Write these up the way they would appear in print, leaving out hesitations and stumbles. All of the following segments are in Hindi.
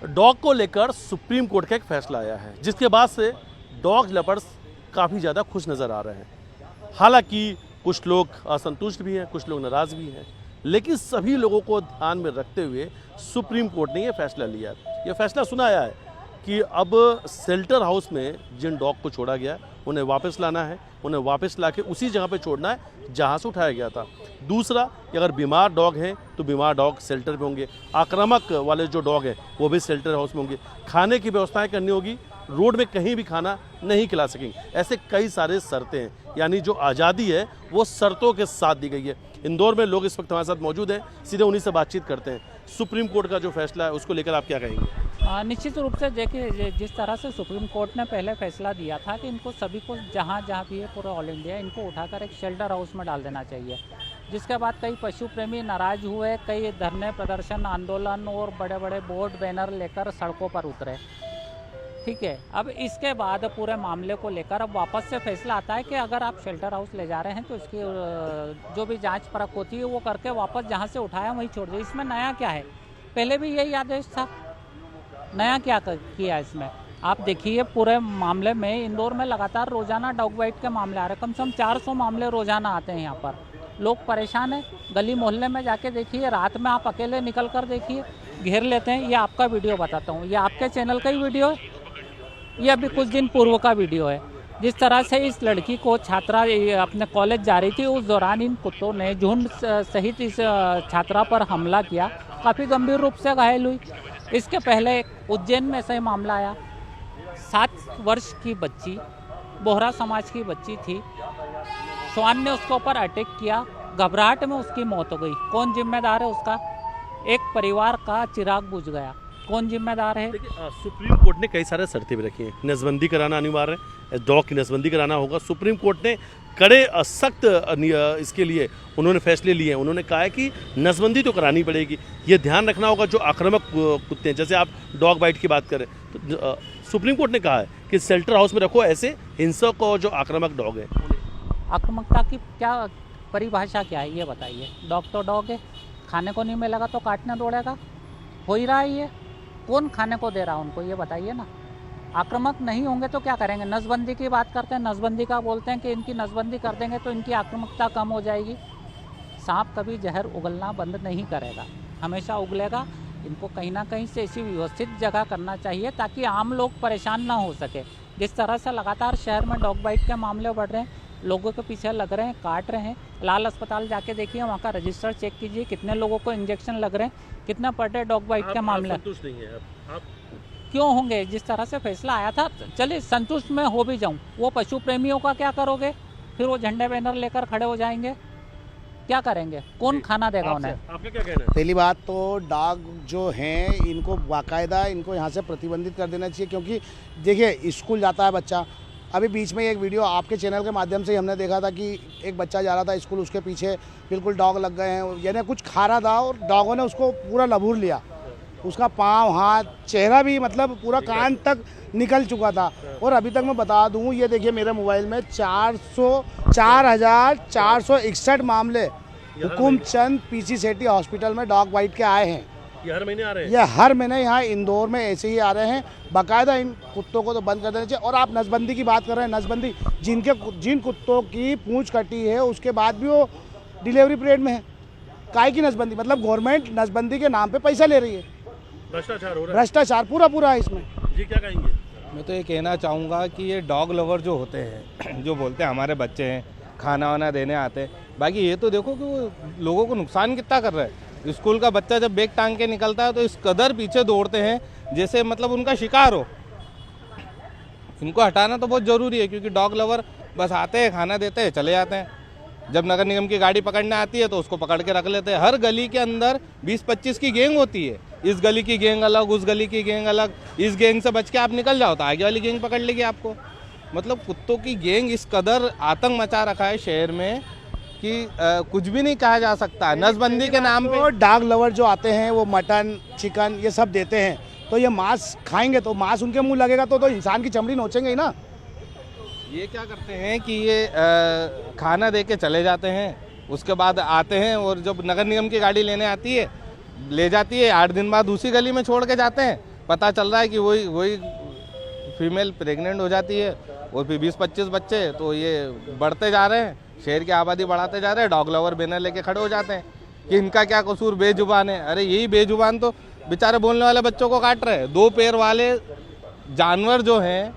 डॉग को लेकर सुप्रीम कोर्ट का एक फैसला आया है, जिसके बाद से डॉग लवर्स काफ़ी ज़्यादा खुश नज़र आ रहे हैं। हालांकि कुछ लोग असंतुष्ट भी हैं, कुछ लोग नाराज़ भी हैं, लेकिन सभी लोगों को ध्यान में रखते हुए सुप्रीम कोर्ट ने यह फैसला लिया। यह फैसला सुनाया है कि अब शेल्टर हाउस में जिन डॉग को छोड़ा गया उन्हें वापस लाना है, उन्हें वापस लाके उसी जगह पे छोड़ना है जहां से उठाया गया था। दूसरा कि अगर बीमार डॉग हैं तो बीमार डॉग शेल्टर पे होंगे, आक्रामक वाले जो डॉग हैं वो भी शेल्टर हाउस में होंगे, खाने की व्यवस्थाएं करनी होगी, रोड में कहीं भी खाना नहीं खिला सकेंगे। ऐसे कई सारे शर्तें हैं, यानी जो आज़ादी है वो शर्तों के साथ दी गई है। इंदौर में लोग इस वक्त हमारे साथ मौजूद हैं, सीधे उन्हीं से बातचीत करते हैं। सुप्रीम कोर्ट का जो फैसला है उसको लेकर आप क्या कहेंगे? निश्चित रूप से देखिए, जिस तरह से सुप्रीम कोर्ट ने पहले फैसला दिया था कि इनको सभी को जहाँ भी है पूरा ऑल इंडिया इनको उठाकर एक शेल्टर हाउस में डाल देना चाहिए, जिसके बाद कई पशु प्रेमी नाराज हुए, कई धरने प्रदर्शन आंदोलन और बड़े बड़े बोर्ड बैनर लेकर सड़कों पर उतरे। ठीक है, अब इसके बाद पूरे मामले को लेकर अब वापस से फैसला आता है कि अगर आप शेल्टर हाउस ले जा रहे हैं तो इसकी जो भी जांच परख होती है वो करके वापस जहां से उठाया वहीं छोड़ दिया। इसमें नया क्या है? पहले भी यही आदेश था, नया क्या किया इसमें? आप देखिए पूरे मामले में इंदौर में लगातार रोजाना डॉग बाइट के मामले आ रहे हैं, कम से कम 400 मामले रोजाना आते हैं। यहाँ पर लोग परेशान हैं, गली मोहल्ले में जाके देखिए, रात में आप अकेले निकल कर देखिए, घेर लेते हैं। ये आपका वीडियो बताता हूँ, ये आपके चैनल का ही वीडियो है, ये अभी कुछ दिन पूर्व का वीडियो है। जिस तरह से इस लड़की को छात्रा अपने कॉलेज जा रही थी, उस दौरान इन कुत्तों ने झुंड सहित इस छात्रा पर हमला किया, काफ़ी गंभीर रूप से घायल हुई। इसके पहले उज्जैन में से मामला आया, 7 वर्ष की बच्ची, बोहरा समाज की बच्ची थी, श्वान ने उसके ऊपर अटैक किया, घबराहट में उसकी मौत हो गई। कौन जिम्मेदार है उसका? एक परिवार का चिराग बुझ गया, कौन जिम्मेदार है? देखिए, सुप्रीम कोर्ट ने कई सारे शर्तें भी रखी हैं। नसबंदी कराना अनिवार्य है, डॉग की नसबंदी कराना होगा। सुप्रीम कोर्ट ने कड़े सख्त इसके लिए उन्होंने फैसले लिए हैं। उन्होंने कहा है कि नसबंदी तो करानी पड़ेगी, ये ध्यान रखना होगा जो आक्रामक कुत्ते हैं, जैसे आप डॉग बाइट की बात करें तो सुप्रीम कोर्ट ने कहा है कि शेल्टर हाउस में रखो ऐसे हिंसक और जो आक्रामक डॉग हैं। आक्रामकता की क्या परिभाषा क्या है ये बताइए? डॉग तो डॉग है, खाने को नहीं मिलेगा तो काटने दौड़ेगा, हो ही रहा है ये। कौन खाने को दे रहा है उनको, ये बताइए ना। आक्रामक नहीं होंगे तो क्या करेंगे? नसबंदी की बात करते हैं, नसबंदी का बोलते हैं कि इनकी नसबंदी कर देंगे तो इनकी आक्रामकता कम हो जाएगी। सांप कभी जहर उगलना बंद नहीं करेगा, हमेशा उगलेगा। इनको कहीं ना कहीं से ऐसी व्यवस्थित जगह करना चाहिए ताकि आम लोग परेशान ना हो सके। जिस तरह से लगातार शहर में डॉग बाइट के मामले बढ़ रहे हैं, लोगों के पीछे लग रहे हैं, काट रहे हैं। लाल अस्पताल जाके देखिए, वहाँ का रजिस्टर चेक कीजिए, कितने लोगों को इंजेक्शन लग रहे हैं, कितना पर डे डॉग बाइट के मामले। संतुष्ट नहीं है आप? क्यों होंगे? जिस तरह से फैसला आया था, चलिए संतुष्ट मैं हो भी जाऊं, वो पशु प्रेमियों का क्या करोगे? फिर वो झंडे बैनर लेकर खड़े हो जाएंगे, क्या करेंगे? कौन खाना देगा उन्हें? आपका क्या कहना है? पहली बात तो डॉग जो हैं इनको बाकायदा इनको यहाँ से प्रतिबंधित कर देना चाहिए, क्योंकि देखिए स्कूल जाता है बच्चा। अभी बीच में एक वीडियो आपके चैनल के माध्यम से हमने देखा था कि एक बच्चा जा रहा था स्कूल, उसके पीछे बिल्कुल डॉग लग गए हैं, यानी कुछ खा रहा था और डॉगों ने उसको पूरा लबूर लिया, उसका पाँव, हाथ, चेहरा भी मतलब पूरा कान तक निकल चुका था। और अभी तक मैं बता दूं, ये देखिए मेरे मोबाइल में 4,461 मामले हुकुमचंद पीसी सेठी हॉस्पिटल में डॉग बाइट के आए हैं। ये हर महीने आ रहे हैं? ये हर महीने यहाँ इंदौर में ऐसे ही आ रहे हैं। बाकायदा इन कुत्तों को तो बंद कर देना चाहिए। और आप नसबंदी की बात कर रहे हैं, नसबंदी जिन कुत्तों की पूंछ कटी है उसके बाद भी वो डिलीवरी पीरियड में है, काय की नसबंदी? मतलब गवर्नमेंट नसबंदी के नाम पे पैसा ले रही है, भ्रष्टाचार हो रहा है, भ्रष्टाचार पूरा है इसमें। जी क्या कहेंगे? मैं तो ये कहना चाहूँगा कि ये डॉग लवर जो होते हैं, जो बोलते हैं हमारे बच्चे हैं, खाना वाना देने आते हैं, बाकी ये तो देखो कि वो लोगों को नुकसान कितना कर रहा है। स्कूल का बच्चा जब बैग टांग के निकलता है तो इस कदर पीछे दौड़ते हैं जैसे मतलब उनका शिकार हो। इनको हटाना तो बहुत ज़रूरी है, क्योंकि डॉग लवर बस आते हैं, खाना देते हैं, चले जाते हैं। जब नगर निगम की गाड़ी पकड़ने आती है तो उसको पकड़ के रख लेते हैं। हर गली के अंदर 20-25 की गैंग होती है, इस गली की गैंग अलग, उस गली की गैंग अलग। इस गैंग से बच के आप निकल जाओ तो आगे वाली गैंग पकड़ लेगी आपको। मतलब कुत्तों की गैंग इस कदर आतंक मचा रखा है शहर में कि कुछ भी नहीं कहा जा सकता। नसबंदी के नाम पे डॉग लवर जो आते हैं वो मटन, चिकन ये सब देते हैं, तो ये मांस खाएंगे तो मांस उनके मुंह लगेगा तो इंसान की चमड़ी नोचेंगे ही ना। ये क्या करते हैं कि ये खाना दे के चले जाते हैं, उसके बाद आते हैं और जब नगर निगम की गाड़ी लेने आती है ले जाती है, 8 दिन बाद उसी गली में छोड़ के जाते हैं। पता चल रहा है कि वही फीमेल प्रेग्नेंट हो जाती है और फिर 20-25 बच्चे, तो ये बढ़ते जा रहे हैं, शहर की आबादी बढ़ाते जा रहे हैं। डॉग लवर बैनर लेके खड़े हो जाते हैं कि इनका क्या कसूर, बेजुबान है। अरे यही बेजुबान तो बेचारे बोलने वाले बच्चों को काट रहे हैं। 2 पैर वाले जानवर जो हैं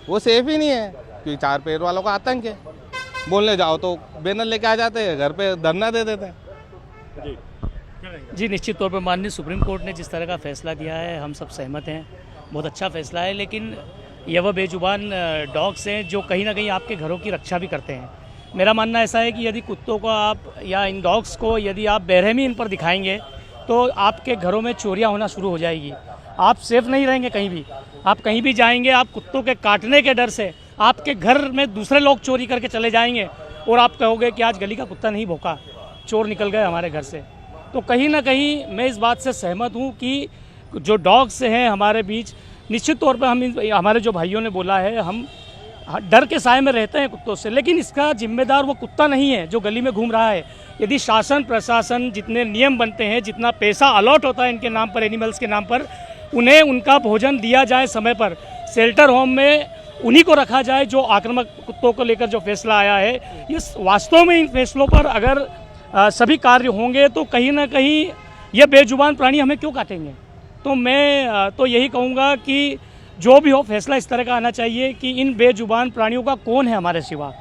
वो सेफ ही नहीं है, क्योंकि 4 पैर वालों का आतंक है। बोलने जाओ तो बैनर लेके आ जाते हैं, घर पे धरना दे देते हैं। जी, निश्चित तौर पर माननीय सुप्रीम कोर्ट ने जिस तरह का फैसला दिया है हम सब सहमत हैं, बहुत अच्छा फैसला है। लेकिन ये वह बेजुबान डॉग्स हैं जो कहीं ना कहीं आपके घरों की रक्षा भी करते हैं। मेरा मानना ऐसा है कि यदि कुत्तों को आप या इन डॉग्स को यदि आप बेरहमी इन पर दिखाएंगे तो आपके घरों में चोरियां होना शुरू हो जाएगी। आप सेफ नहीं रहेंगे कहीं भी। आप कहीं भी जाएंगे, आप कुत्तों के काटने के डर से आपके घर में दूसरे लोग चोरी करके चले जाएंगे और आप कहोगे कि आज गली का कुत्ता नहीं भौंका, चोर निकल गए हमारे घर से। तो कहीं ना कहीं मैं इस बात से सहमत हूँ कि जो डॉग्स हैं हमारे बीच, निश्चित तौर पर हमारे जो भाइयों ने बोला है, हम डर के साए में रहते हैं कुत्तों से, लेकिन इसका जिम्मेदार वो कुत्ता नहीं है जो गली में घूम रहा है। यदि शासन प्रशासन जितने नियम बनते हैं, जितना पैसा अलॉट होता है इनके नाम पर, एनिमल्स के नाम पर, उन्हें उनका भोजन दिया जाए समय पर, शेल्टर होम में उन्हीं को रखा जाए जो आक्रामक कुत्तों को लेकर जो फैसला आया है, ये वास्तव में इन फैसलों पर अगर सभी कार्य होंगे तो कहीं ना कहीं ये बेजुबान प्राणी हमें क्यों काटेंगे। तो मैं तो यही कहूँगा कि जो भी हो फैसला इस तरह का आना चाहिए कि इन बेजुबान प्राणियों का कौन है हमारे सिवा।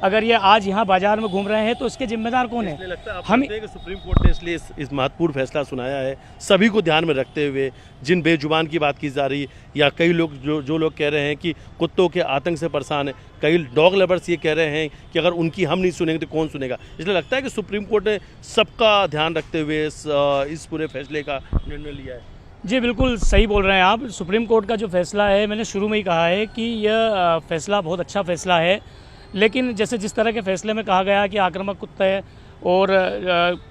अगर ये आज यहाँ बाजार में घूम रहे हैं तो इसके जिम्मेदार कौन है। लगता है हम कि सुप्रीम कोर्ट ने इसलिए इस महत्वपूर्ण फैसला सुनाया है, सभी को ध्यान में रखते हुए, जिन बेजुबान की बात की जा रही, या कई लोग जो लोग कह रहे हैं कि कुत्तों के आतंक से परेशान है, कई डॉग लवर्स ये कह रहे हैं कि अगर उनकी हम नहीं सुनेंगे तो कौन सुनेगा। इसलिए लगता है कि सुप्रीम कोर्ट ने सबका ध्यान रखते हुए इस पूरे फैसले का निर्णय लिया है। जी बिल्कुल सही बोल रहे हैं आप। सुप्रीम कोर्ट का जो फैसला है, मैंने शुरू में ही कहा है कि यह फैसला बहुत अच्छा फैसला है। लेकिन जैसे जिस तरह के फैसले में कहा गया कि आक्रामक कुत्ते और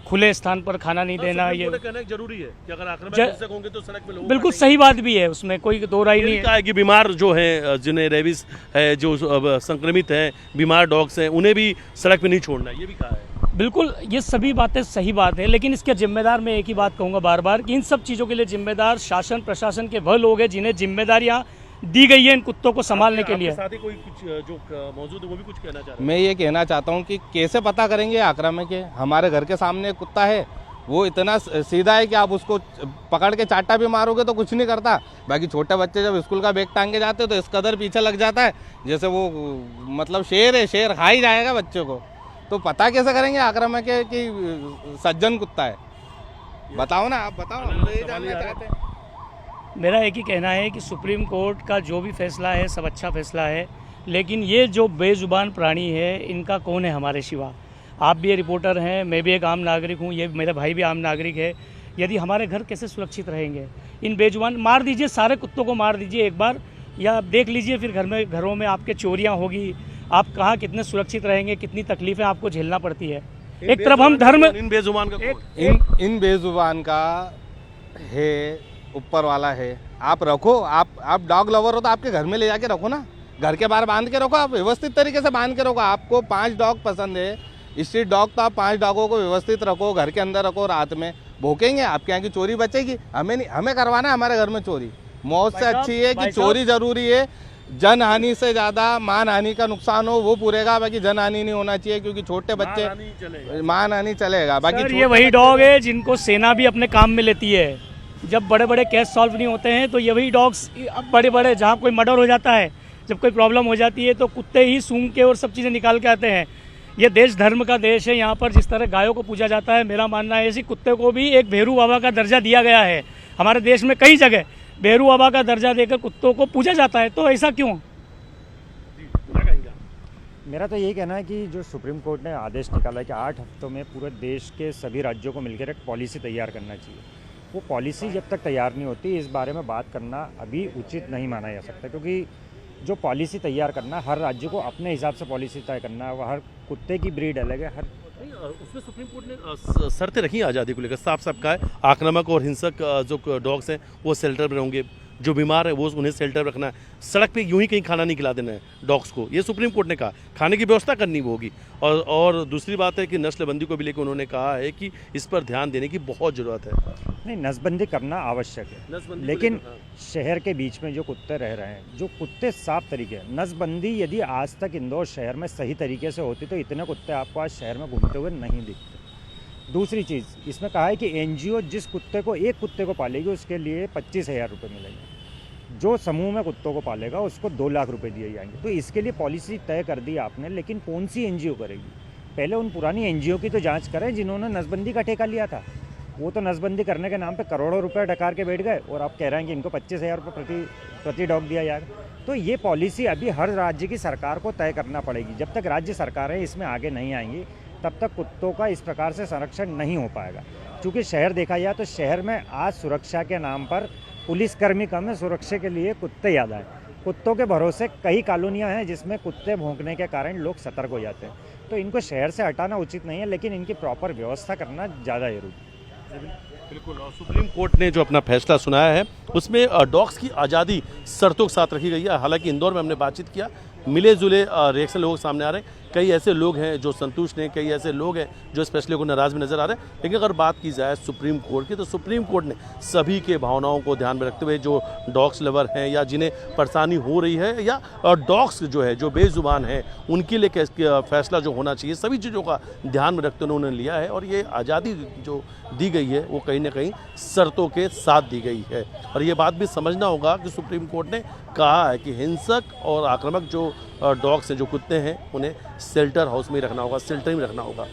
खुले स्थान पर खाना नहीं देना, ये कहना जरूरी है कि अगर आक्रामक होंगे तो सड़क पे लोग, बिल्कुल सही बात भी है, उसमें कोई दो राय नहीं है कि बीमार जो है, जिन्हें रेबीज है, जो संक्रमित हैं, बीमार डॉग्स हैं, उन्हें भी सड़क पे नहीं छोड़ना, ये भी कहा है। बिल्कुल, ये सभी बातें सही बात है, लेकिन इसके जिम्मेदार मैं एक ही बात कहूँगा बार बार कि इन सब चीज़ों के लिए जिम्मेदार शासन प्रशासन के वह लोग हैं जिन्हें जिम्मेदारियाँ दी गई है इन कुत्तों को संभालने के लिए। साथ ही कोई कुछ जो मौजूद है वो भी कुछ कहना चाह रहे हैं। मैं ये कहना चाहता हूँ कि कैसे पता करेंगे आक्रामक है। हमारे घर के सामने एक कुत्ता है, वो इतना सीधा है कि आप उसको पकड़ के चाटा भी मारोगे तो कुछ नहीं करता। बाकी छोटे बच्चे जब स्कूल का बैग टांगे जाते हैं तो इस कदर पीछे लग जाता है जैसे वो मतलब शेर है, शेर खा ही जाएगा बच्चों को। तो पता कैसे करेंगे आक्रामक है कि सज्जन कुत्ता है? बताओ ना, आप बताओ, हम ये जानना चाहते हैं। मेरा एक ही कहना है कि सुप्रीम कोर्ट का जो भी फैसला है सब अच्छा फैसला है, लेकिन ये जो बेजुबान प्राणी है इनका कौन है हमारे सिवा। आप भी रिपोर्टर हैं, मैं भी एक आम नागरिक हूँ, ये मेरा भाई भी आम नागरिक है। यदि हमारे घर कैसे सुरक्षित रहेंगे? इन बेजुबान मार दीजिए, सारे कुत्तों को मार दीजिए एक बार, या देख लीजिए फिर घरों में आपके चोरियाँ होगी, आप कहाँ कितने सुरक्षित रहेंगे, कितनी तकलीफें आपको झेलना पड़ती है। एक तरफ हम धर्म, इन बेजुबान का इन बेजुबान का है, ऊपर वाला है। आप रखो, आप डॉग लवर हो तो आपके घर में ले जाके रखो ना, घर के बाहर बांध के रखो, आप व्यवस्थित तरीके से बांध के रखो। आपको 5 डॉग पसंद है, स्ट्रीट डॉग, तो आप 5 डॉगों को व्यवस्थित रखो, घर के अंदर रखो, रात में भौंकेंगे, आपके यहाँ की चोरी बचेगी। हमें करवाना है हमारे घर में चोरी। मौत से अच्छी है कि चोरी जरूरी है। जन हानि से ज़्यादा मान हानि का नुकसान हो वो पूरेगा, बाकी जन हानि नहीं होना चाहिए, क्योंकि छोटे बच्चे मान हानि चलेगा। बाकी ये वही डॉग है जिनको सेना भी अपने काम में लेती है। जब बड़े बड़े केस सॉल्व नहीं होते हैं तो ये वही डॉग्स, बड़े बड़े जहाँ कोई मर्डर हो जाता है, जब कोई प्रॉब्लम हो जाती है तो कुत्ते ही सूंघ के और सब चीज़ें निकाल के आते हैं। ये देश धर्म का देश है, यहाँ पर जिस तरह गायों को पूजा जाता है, मेरा मानना है इसी कुत्ते को भी एक भेरू बाबा का दर्जा दिया गया है। हमारे देश में कई जगह भेरू बाबा का दर्जा देकर कुत्तों को पूजा जाता है, तो ऐसा क्यों? मेरा तो यही कहना है कि जो सुप्रीम कोर्ट ने आदेश निकाला है कि 8 हफ्तों में पूरे देश के सभी राज्यों को मिलकर एक पॉलिसी तैयार करना चाहिए, वो पॉलिसी जब तक तैयार नहीं होती इस बारे में बात करना अभी उचित नहीं माना जा सकता, क्योंकि जो पॉलिसी तैयार करना, हर राज्य को अपने हिसाब से पॉलिसी तय करना है। हर कुत्ते की ब्रीड अलग है, हर उसमें सुप्रीम कोर्ट ने शर्तें रखी आज़ादी को लेकर, साफ साफ कहा है आक्रामक और हिंसक जो डॉग्स हैं वो शेल्टर में रहेंगे, जो बीमार है वो उन्हें शेल्टर रखना है, सड़क पे यूं ही कहीं खाना नहीं खिला देना है डॉग्स को, ये सुप्रीम कोर्ट ने कहा। खाने की व्यवस्था करनी होगी। और दूसरी बात है कि नस्लबंदी को भी लेकर उन्होंने कहा है कि इस पर ध्यान देने की बहुत ज़रूरत है। नहीं, नसबंदी करना आवश्यक है, नस्लबंदी को लेकिन लेकर, हाँ। शहर के बीच में जो कुत्ते रह रहे हैं, जो कुत्ते साफ तरीके हैं, नसबंदी यदि आज तक इंदौर शहर में सही तरीके से होती तो इतने कुत्ते आपको आज शहर में घूमते हुए नहीं दिखते। दूसरी चीज़ इसमें कहा है कि एनजीओ जिस कुत्ते को एक कुत्ते को पालेगी उसके लिए 25,000 रुपये मिलेंगे, जो समूह में कुत्तों को पालेगा उसको 2 लाख रुपए दिए जाएंगे। तो इसके लिए पॉलिसी तय कर दी आपने, लेकिन कौन सी एनजीओ करेगी? पहले उन पुरानी एनजीओ की तो जांच करें जिन्होंने नसबंदी का ठेका लिया था। वो तो नसबंदी करने के नाम पे करोड़ों रुपए डकार के बैठ गए और आप कह रहे हैं कि इनको 25,000 रुपये प्रति डॉग दिया जाएगा। तो ये पॉलिसी अभी हर राज्य की सरकार को तय करना पड़ेगी। जब तक राज्य सरकारें इसमें आगे नहीं आएंगी तब तक कुत्तों का इस प्रकार से संरक्षण नहीं हो पाएगा। क्योंकि शहर देखा जाए तो शहर में आज सुरक्षा के नाम पर पुलिसकर्मी कम है, सुरक्षा के लिए कुत्ते ज़्यादा हैं। कुत्तों के भरोसे कई कॉलोनियां हैं जिसमें कुत्ते भौंकने के कारण लोग सतर्क हो जाते हैं। तो इनको शहर से हटाना उचित नहीं है, लेकिन इनकी प्रॉपर व्यवस्था करना ज़्यादा जरूरी है। बिल्कुल। और सुप्रीम कोर्ट ने जो अपना फैसला सुनाया है उसमें डॉग्स की आज़ादी शर्तों के साथ रखी गई है। हालांकि इंदौर में हमने बातचीत किया, मिले जुले रिएक्शन लोगों के सामने आ रहे हैं। कई ऐसे लोग हैं जो संतुष्ट हैं, कई ऐसे लोग हैं जो इस फैसले को नाराज़ भी नजर आ रहे हैं। लेकिन अगर बात की जाए सुप्रीम कोर्ट की, तो सुप्रीम कोर्ट ने सभी के भावनाओं को ध्यान में रखते हुए जो डॉग्स लवर हैं या जिन्हें परेशानी हो रही है या डॉग्स जो है जो बेजुबान हैं उनके लिए फैसला जो होना चाहिए, सभी चीज़ों का ध्यान में रखते हुए उन्होंने लिया है। और ये आज़ादी जो दी गई है वो कहीं ना कहीं शर्तों के साथ दी गई है। और ये बात भी समझना होगा कि सुप्रीम कोर्ट ने कहा है कि हिंसक और आक्रामक जो डॉग्स हैं, जो कुत्ते हैं, उन्हें शेल्टर हाउस में ही रखना होगा, शेल्टर में रखना होगा।